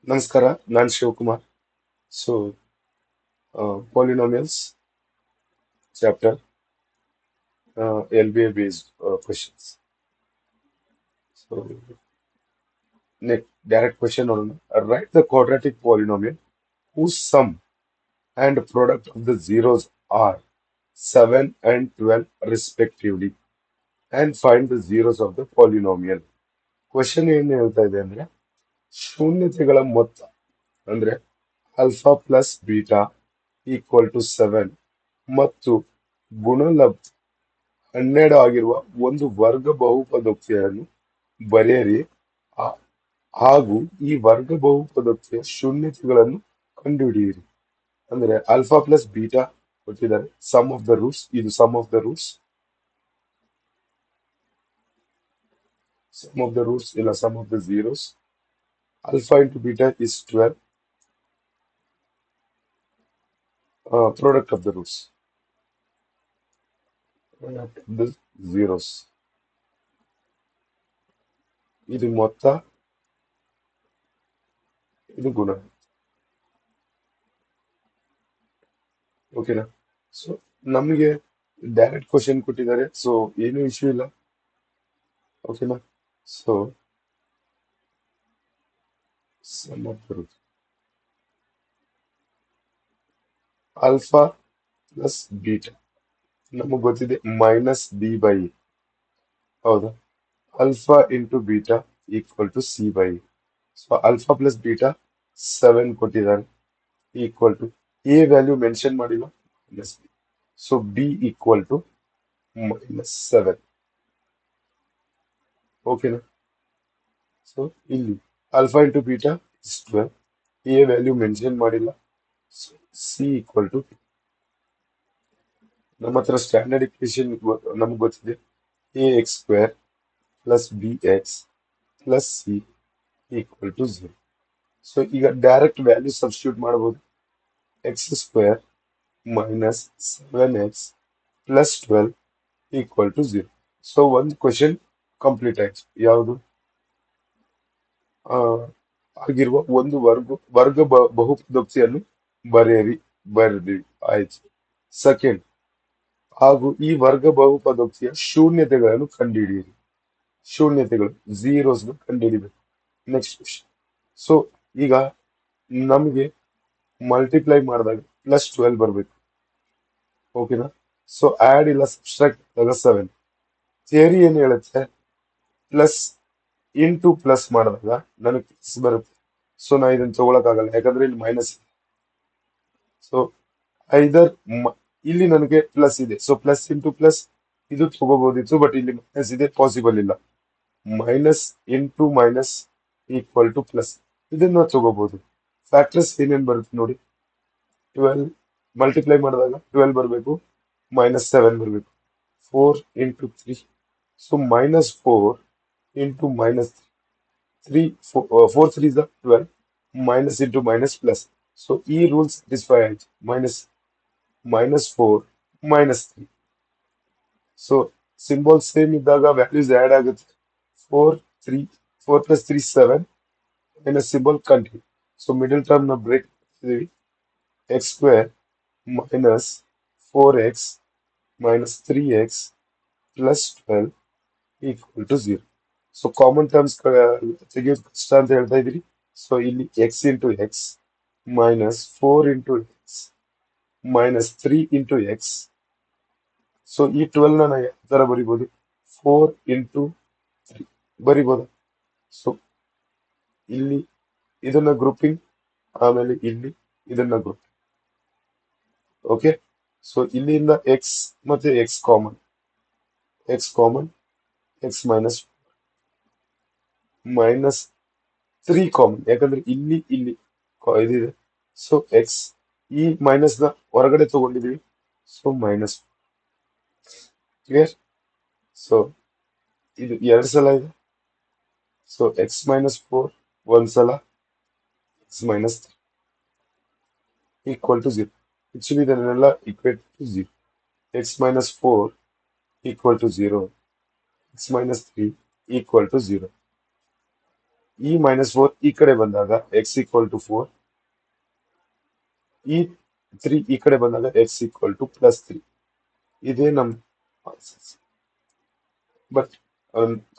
ನಮಸ್ಕಾರ, ನಾನು Shivakumar. So, polynomials chapter, LBA based questions. So, next direct question on write the quadratic polynomial whose sum and product of the zeros are 7 and 12 respectively and find the zeros of the polynomial. Question ಏನು ಹೇಳ್ತಾ ಇದೆ ಅಂದ್ರೆ ಶೂನ್ಯತೆಗಳ ಮೊತ್ತ ಅಂದ್ರೆ alpha plus beta equal to 7 ಮತ್ತು ಗುಣಲಬ್ಧ 12 ಆಗಿರುವ ಒಂದು ವರ್ಗ ಬಹುಪದೋಕ್ತಿಯನ್ನು ಬರೆಯಿರಿ ಆ- ಹಾಗೂ ಈ ವರ್ಗ ಬಹುಪದೋಕ್ತಿಯ ಶೂನ್ಯತೆಗಳನ್ನು ಕಂಡುಹಿಡಿಯಿರಿ. ಅಂದ್ರೆ ಆಲ್ಫಾ ಪ್ಲಸ್ ಬೀಟಾ ಕೊಟ್ಟಿದ್ದಾರೆ, ಸಮ್ ಆಫ್ ದ ರೂಟ್ಸ್, ಇದು ಸಮ್ ಆಫ್ ದ ರೂಟ್ಸ್ ಇಲ್ಲ sum of the zeros. Alpha into beta is 12, product of the roots, the zeros. ಇದು ಮೊತ್ತ, ಇದು ಗುಣ. ಓಕೆನಾ? ಸೊ ನಮಗೆ ಡೈರೆಕ್ಟ್ ಕ್ವಶನ್ ಕೊಟ್ಟಿದ್ದಾರೆ, ಸೊ ಏನು ಇಶ್ಯೂ ಇಲ್ಲ. ಓಕೆನಾ? So sum of the roots alpha plus beta ನಮಗೆ ಗೊತ್ತಿದೆ ಮೈನಸ್ ಬಿ ಬೈ ಎ. ಹೌದಾ? Alpha into beta equal to c by A. So alpha plus beta 7 ಕೊಟ್ಟಿದ್ದಾರೆ equal to A value mention ಮಾಡಿಲ್ಲ, minus B. So B equal to -7. ಓಕೆನಾ? So ಇಲ್ಲಿ alpha into beta is 12, A value mention ಮಾಡಿಲ್ಲ. So C equal to, ನಮ್ಮ ಹತ್ರ standard equation ನಮ್ಗೆ ಗೊತ್ತಿದೆ, A x square plus B x plus C equal to 0. So ಈಗ direct value substitute ಮಾಡಬಹುದು. X square minus 7x plus 12 equal to 0. So ಒಂದು question complete ಆಯ್ತು. ಯಾವುದು? ಆ, ಆಗಿರುವ ಒಂದು ವರ್ಗ ಬಹುಪದೋಕ್ತಿಯನ್ನು ಬರೆಯಿರಿ, ಬರೆದಿವಿ, ಆಯ್ತು. ಸೆಕೆಂಡ್, ಹಾಗೂ ಈ ವರ್ಗ ಬಹುಪದೋಕ್ತಿಯ ಶೂನ್ಯತೆಗಳನ್ನು ಕಂಡುಹಿಡಿಯಿರಿ. ಶೂನ್ಯತೆಗಳು ಝೀರೋಸ್ ಕಂಡುಹಿಡಿಬೇಕು. Next question. ಸೊ ಈಗ ನಮಗೆ ಮಲ್ಟಿಪ್ಲೈ ಮಾಡಿದಾಗ +12 ಬರಬೇಕು. ಓಕೆನಾ? ಸೊ ಆಡ್ ಇಲ್ಲ ಸಬ್ಸ್ಟ್ರಾಕ್ಟ್ ಆದಾಗ 7. ಥಿಯರಿ ಏನ್ ಹೇಳುತ್ತೆ, ಪ್ಲಸ್ ಇಂಟು ಪ್ಲಸ್ ಮಾಡಿದಾಗ ನನಗೆ ಪ್ಲಸ್ ಬರುತ್ತೆ. ಸೊ ನಾ ಇದನ್ನ ತಗೊಳಕ್ಕಾಗಲ್ಲ, ಯಾಕಂದ್ರೆ ಇಲ್ಲಿ ಮೈನಸ್. ಸೊ ಐದರ್ ಇಲ್ಲಿ ನನಗೆ ಪ್ಲಸ್ ಇದೆ, ಸೊ ಪ್ಲಸ್ ಇಂಟು ಪ್ಲಸ್ ಇದು ತಗೋಬಹುದಿತ್ತು, ಬಟ್ ಇಲ್ಲಿ ಮೈನಸ್ ಇದೆ, ಪಾಸಿಬಲ್ ಇಲ್ಲ. Minus into minus equal to plus, ಇದನ್ನ ತಗೋಬಹುದು. ಫ್ಯಾಕ್ಟರ್ಸ್ ಏನೇನ್ ಬರುತ್ತೆ ನೋಡಿ, 12 ಮಲ್ಟಿಪ್ಲೈ ಮಾಡಿದಾಗ 12 ಬರಬೇಕು, -7 ಬರಬೇಕು. 4 into 3, so -4 into -3, 4 3 is 12, minus into minus plus. So ಈ ರೂಲ್ ಸ್ಯಾಟಿಸ್ಫೈ ಆಯ್ತು, -4 -3. ಸೊ ಸಿಂಬಲ್ ಸೇಮ್ ಇದ್ದಾಗ ವ್ಯಾಲ್ಯೂಸ್ ಆಡ್ ಆಗುತ್ತೆ. 4 3 4 + 3 7, minus symbol continue. So middle term ನ ಬ್ರೇಕ್ ಮಾಡ್ತಿದೀವಿ. X square minus 4x minus 3x plus 12 equal to 0. So common terms ತೆಗೆಯೋದು ಕಷ್ಟ ಅಂತ ಹೇಳ್ತಾ ಇದ್ದೀರಿ. ಸೊ ಇಲ್ಲಿ x into X minus 4 into X minus 3 into X. So ಈ 12 ನಾನು ಯಾವ ತರ ಬರಿಬೋದು, 4 ಇಂಟು 3 ಬರಿಬೋದ? ಸೊ ಇಲ್ಲಿ ಇದನ್ನ ಗ್ರೂಪಿಂಗ್, ಆಮೇಲೆ ಇಲ್ಲಿ ಇದನ್ನ ಗ್ರೂಪಿಂಗ್. ಓಕೆ? ಸೊ ಇಲ್ಲಿಂದ ಎಕ್ಸ್ ಮತ್ತೆ x common, x minus -3 common, ಯಾಕಂದ್ರೆ ಇಲ್ಲಿ ಇದಿದೆ. ಸೊ ಎಕ್ಸ್, ಈ ಮೈನಸ್ ನ ಹೊರಗಡೆ ತಗೊಂಡಿದೀವಿ, ಸೊ ಮೈನಸ್. ಕ್ಲಿಯರ್? ಸೊ ಇದು 2 ಸಲ ಇದೆ. ಸೊ x-4 ಒಂದ್ಸಲ, x-3 ಈಕ್ವಲ್ ಟು 0. ಆಕ್ಚುಲಿ ಇದನ್ನೆಲ್ಲ equate to 0. x-4 equal to 0, x-3 equal to 0. ಈ -4 ಈ ಕಡೆ ಬಂದಾಗ x = 4, ಈ 3 ಈ ಕಡೆ ಬಂದಾಗ x = +3. ಇದೇ ನಮ್ ಬಟ್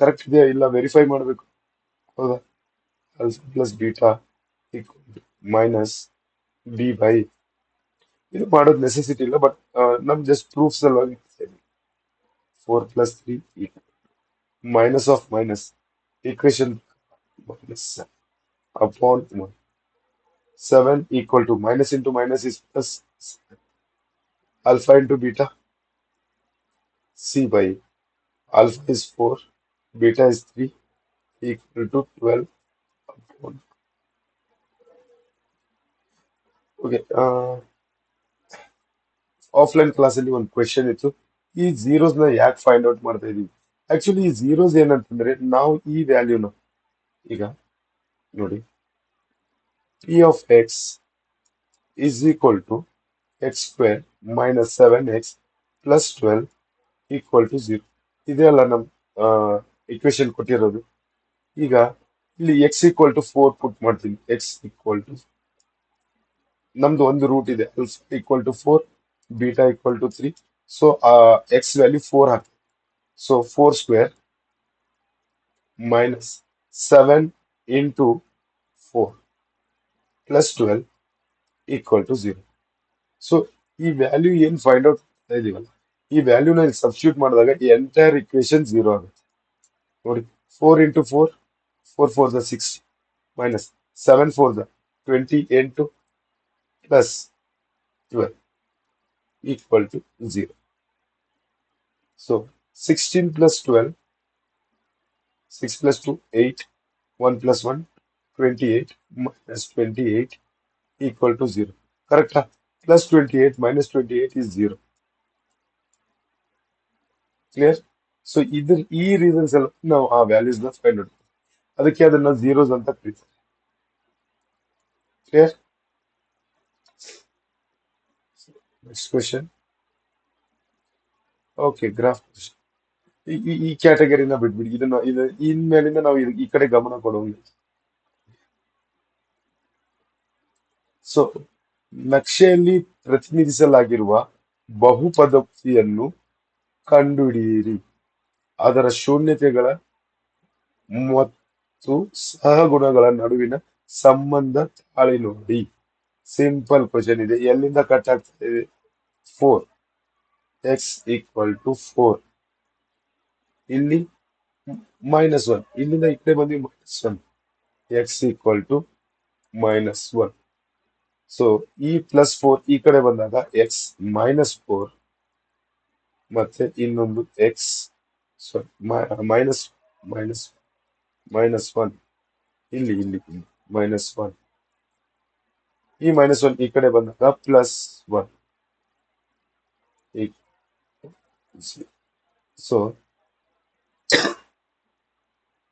ಕರೆಕ್ಟ್ ಇದೆಯಾ ಇಲ್ಲ ವೆರಿಫೈ ಮಾಡಬೇಕು. ಹೌದಾ? Alpha plus beta minus b by, ಇದು ಮಾಡೋದು ನೆಸೆಸಿಟಿ ಇಲ್ಲ, ಬಟ್ ನಮ್ ಜಸ್ಟ್ ಪ್ರೂಫ್ ಸಲುವಾಗಿ 4 + 3 minus of minus equation minus upon 1. 7 = minus into minus is plus, alpha into beta, c by alpha is 4, beta is 3, equal to 12 upon. Okay, offline ಕ್ಲಾಸಲ್ಲಿ ಒಂದು question ಇತ್ತು, ಈ zeros ನ ಯಾಕೆ find out ಮಾಡ್ತಾ ಇದೀವಿ. Actually ಈ zeros ಏನಂತಂದ್ರೆ ನಾವು ಈ ವ್ಯಾಲ್ಯೂನ ಈಗ ನೋಡಿ, p of x is equal to x² minus 7x plus 12 equal to 0. ಇದೇ ಅಲ್ಲ ನಮ್ ಇಕ್ವೇಶನ್ ಕೊಟ್ಟಿರೋದು. ಈಗ ಇಲ್ಲಿ x = 4 ಪುಟ್ ಮಾಡ್ತೀನಿ. x = ನಮ್ದು ಒಂದು ರೂಟ್ ಇದೆ, alpha = 4, beta = 3. So x value 4 hockey. So 4² minus 7 into 4 plus 12 equal to 0. So ಈ ವ್ಯಾಲ್ಯೂ ಏನ್ ಫೈಂಡ್ ಔಟ್ ಮಾಡ್ತಾ ಇದೀವಲ್ಲ, ಈ ವ್ಯಾಲ್ಯೂನ ಸಬ್ಸ್ಟಿಟ್ಯೂಟ್ ಮಾಡಿದಾಗ ಈ ಎಂಟೈರ್ ಇಕ್ವೇಶನ್ 0 ಆಗುತ್ತೆ. ನೋಡಿ, 4 into 4, 4 4 the 6 minus 7 4 the 28 plus 12 equal to 0. So 16 plus 12, 6 plus 2, 8, 1 plus 1, 28 minus 28 equal to 0. Correct? Plus 28 minus 28 is 0. Clear? So either ಈ reasons ಎಲ್ಲ ನಾವು ಆ ವ್ಯಾಲ್ಯೂಸ್ ನ ಫೈಂಡ್ ಔಟ್, ಅದಕ್ಕೆ ಅದನ್ನ zeros ಅಂತ ಕರೀತಾರೆ. Clear? Next question. Okay, graph question. ಈ ಕ್ಯಾಟಗರಿನ ಬಿಟ್ಬಿಡಿ, ಇದು ಇನ್ಮೇಲಿಂದ ನಾವು ಈ ಕಡೆ ಗಮನ ಕೊಡೋಂಗಿಲ್ಲ. ಸೊ ನಕ್ಷೆಯಲ್ಲಿ ಪ್ರತಿನಿಧಿಸಲಾಗಿರುವ ಬಹುಪದೋಕ್ತಿಯನ್ನು ಕಂಡುಹಿಡಿಯಿರಿ. ಅದರ ಶೂನ್ಯತೆಗಳ ಮತ್ತು ಸಹಗುಣಗಳ ನಡುವಿನ ಸಂಬಂಧ ತಾಳಿ ನೋಡಿ. ಸಿಂಪಲ್ ಕ್ವಶನ್ ಇದೆ. ಎಲ್ಲಿಂದ ಕಟ್ ಆಗ್ತಾ ಇದೆ? 4, x = 4, ಇಲ್ಲಿ -1, ಇಲ್ಲಿಂದ ಈ ಕಡೆ ಬಂದು -1, x = -1. ಸೊ ಈ +4 ಈ ಕಡೆ ಬಂದಾಗ x -4, ಮತ್ತೆ ಇನ್ನೊಂದು x ಮೈನಸ್ ಮೈನಸ್ -1, ಇಲ್ಲಿ -1, ಈ -1 ಈ ಕಡೆ ಬಂದಾಗ +1. So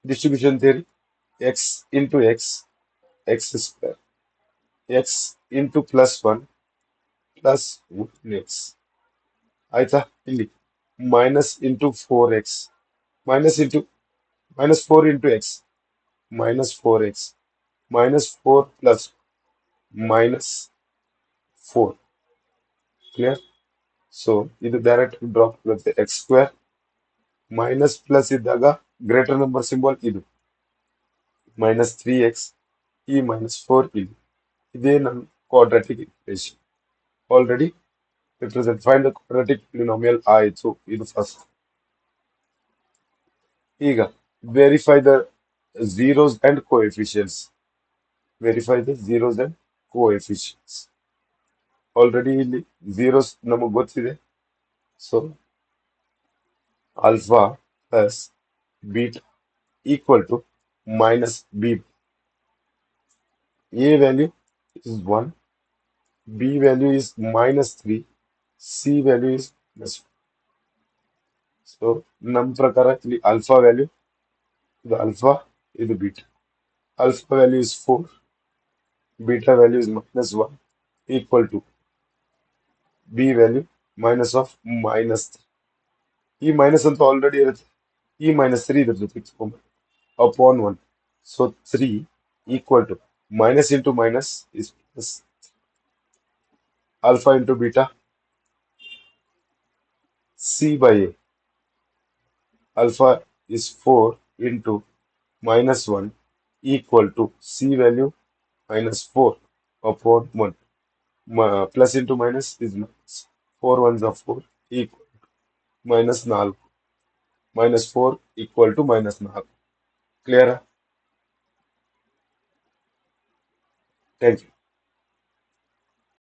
distribution theory, x into x, x², x into +1 plus 1x. ಆಯ್ತಾ? ಇಲ್ಲಿ minus into 4x, minus into -4 into x, -4x, -4 plus -4. Clear? So ಇದು ಡೈರೆಕ್ಟ್ ಡ್ರಾಪ್ ಆಗುತ್ತೆ. x² ಮೈನಸ್ ಪ್ಲಸ್ ಇದ್ದಾಗ ಗ್ರೇಟರ್ ನಂಬರ್ ಸಿಂಬಲ್ ಇದು -3x, ಈ -4 ಇಲ್ಲಿ. ಇದೇ ನನ್ನ quadratic equation. Already represent, find the quadratic polynomial ಆಯ್ತು. ಇದು ಫಸ್ಟ್. ಈಗ verify the zeros and coefficients. Verify the zeros and coefficients. Already ಇಲ್ಲಿ zeros ನಮಗೆ ಗೊತ್ತಿದೆ. So alpha plus beta equal to minus b. A value is 1, b value is -3, c value is -1. So ನಮ್ಮ ಪ್ರಕಾರ ಇಲ್ಲಿ alpha value, ಇದು alpha, ಇದು beta. Alpha value is 4, beta value is -1 equal to b value minus of -3. ಈ minus ಅಂತೂ already ಇರುತ್ತೆ, ಈ -3 ಇದ್ರ ಜೊತೆ upon 1. So 3 equal to minus into minus is plus alpha into beta c by a. Alpha is 4 into minus 1 equal to c value minus 4 upon 1. Plus into minus is minus. 4 ones are 4 equal minus 4 minus 4 equal to minus 4. Clear? Thank you.